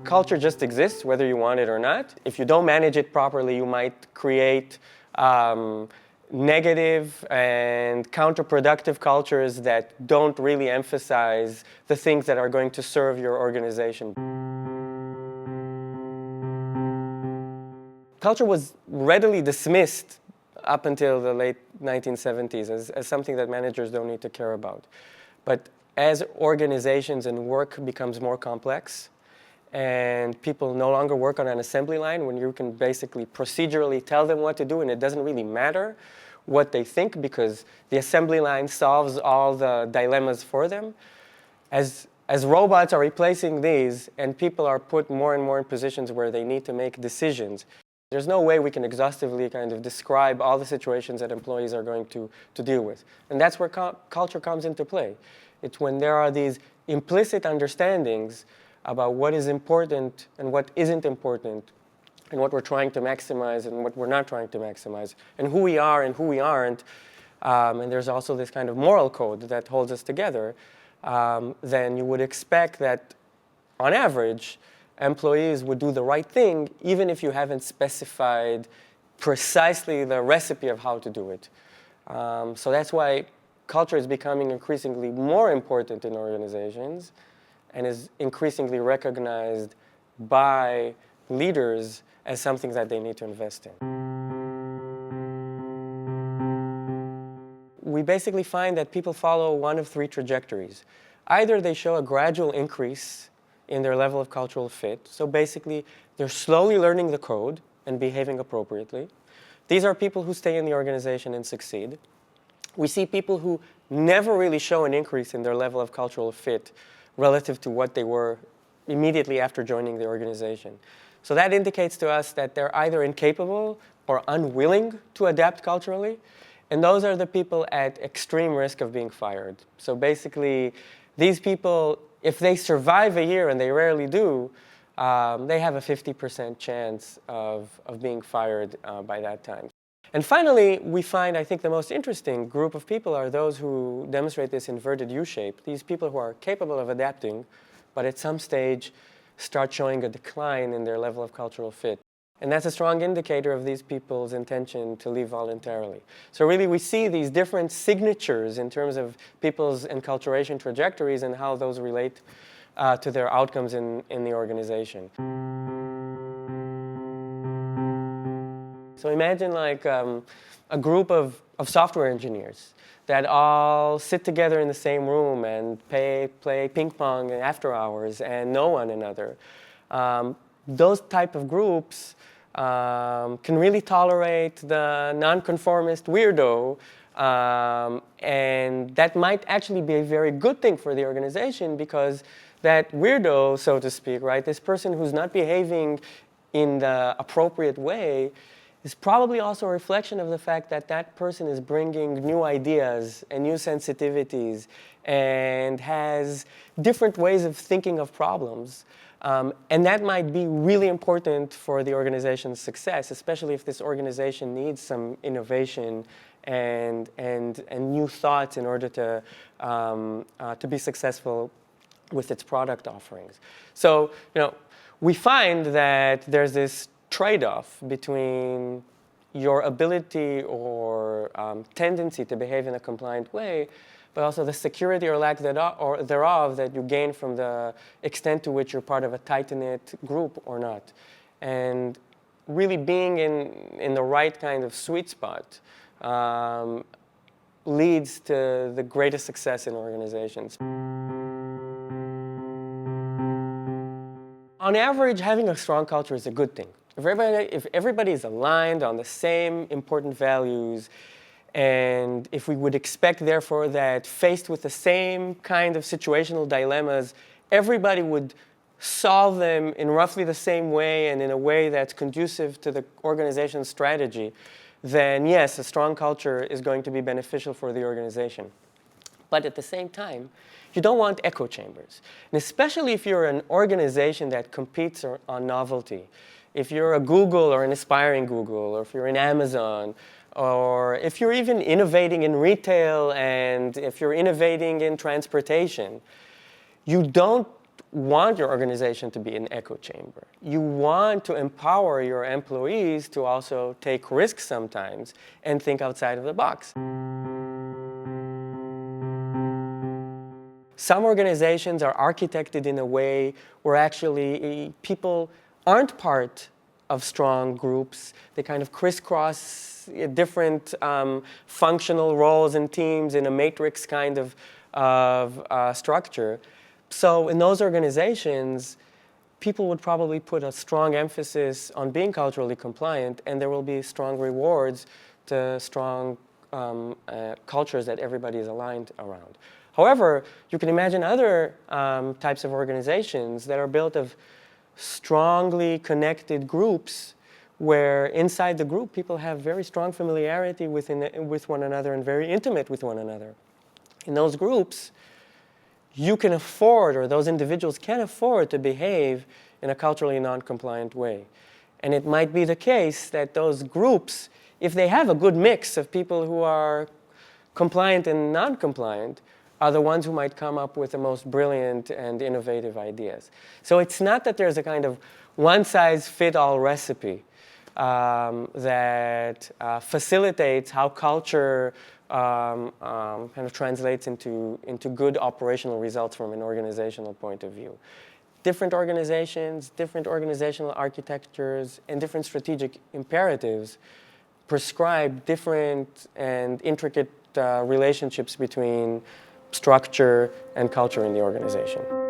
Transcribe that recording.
culture just exists, whether you want it or not. If you don't manage it properly, you might create negative and counterproductive cultures that don't really emphasize the things that are going to serve your organization. Culture was readily dismissed up until the late 1970s as something that managers don't need to care about. But as organizations and work becomes more complex, and people no longer work on an assembly line when you can basically procedurally tell them what to do, and it doesn't really matter what they think because the assembly line solves all the dilemmas for them. As robots are replacing these and people are put more and more in positions where they need to make decisions, there's no way we can exhaustively kind of describe all the situations that employees are going to deal with. And that's where culture comes into play. It's when there are these implicit understandings about what is important and what isn't important, and what we're trying to maximize and what we're not trying to maximize, and who we are and who we aren't. And there's also this kind of moral code that holds us together. Then you would expect that, on average, employees would do the right thing even if you haven't specified precisely the recipe of how to do it. So that's why culture is becoming increasingly more important in organizations and is increasingly recognized by leaders as something that they need to invest in. We basically find that people follow one of three trajectories. Either they show a gradual increase in their level of cultural fit. So basically, they're slowly learning the code and behaving appropriately. These are people who stay in the organization and succeed. We see people who never really show an increase in their level of cultural fit relative to what they were immediately after joining the organization. So that indicates to us that they're either incapable or unwilling to adapt culturally. And those are the people at extreme risk of being fired. So basically, these people, if they survive a year, and they rarely do, they have a 50% chance of being fired by that time. And finally, we find, I think, the most interesting group of people are those who demonstrate this inverted U-shape. These people who are capable of adapting, but at some stage start showing a decline in their level of cultural fit. And that's a strong indicator of these people's intention to leave voluntarily. So really, we see these different signatures in terms of people's enculturation trajectories and how those relate to their outcomes in the organization. So imagine like a group of software engineers that all sit together in the same room and play ping pong after hours and know one another. Those type of groups can really tolerate the nonconformist weirdo, and that might actually be a very good thing for the organization because that weirdo, so to speak, right, this person who's not behaving in the appropriate way is probably also a reflection of the fact that that person is bringing new ideas and new sensitivities and has different ways of thinking of problems. And that might be really important for the organization's success, especially if this organization needs some innovation and new thoughts in order to be successful with its product offerings. So, we find that there's this trade-off between your ability or tendency to behave in a compliant way, but also the security or lack thereof that you gain from the extent to which you're part of a tight-knit group or not. And really being in the right kind of sweet spot leads to the greatest success in organizations. On average, having a strong culture is a good thing. If everybody is aligned on the same important values, and if we would expect, therefore, that faced with the same kind of situational dilemmas, everybody would solve them in roughly the same way and in a way that's conducive to the organization's strategy, then yes, a strong culture is going to be beneficial for the organization. But at the same time, you don't want echo chambers. And especially if you're an organization that competes on novelty. If you're a Google or an aspiring Google, or if you're in Amazon, or if you're even innovating in retail and if you're innovating in transportation, you don't want your organization to be an echo chamber. You want to empower your employees to also take risks sometimes and think outside of the box. Some organizations are architected in a way where actually people aren't part of strong groups. They kind of crisscross different functional roles and teams in a matrix kind of structure. So in those organizations, people would probably put a strong emphasis on being culturally compliant, and there will be strong rewards to strong cultures that everybody is aligned around. However, you can imagine other types of organizations that are built of strongly connected groups where inside the group people have very strong familiarity with one another and very intimate with one another. In those groups, you can afford, or those individuals can afford, to behave in a culturally non-compliant way. And it might be the case that those groups, if they have a good mix of people who are compliant and non-compliant, are the ones who might come up with the most brilliant and innovative ideas. So it's not that there's a kind of one-size-fits-all recipe that facilitates how culture kind of translates into good operational results from an organizational point of view. Different organizations, different organizational architectures, and different strategic imperatives prescribe different and intricate relationships between structure and culture in the organization.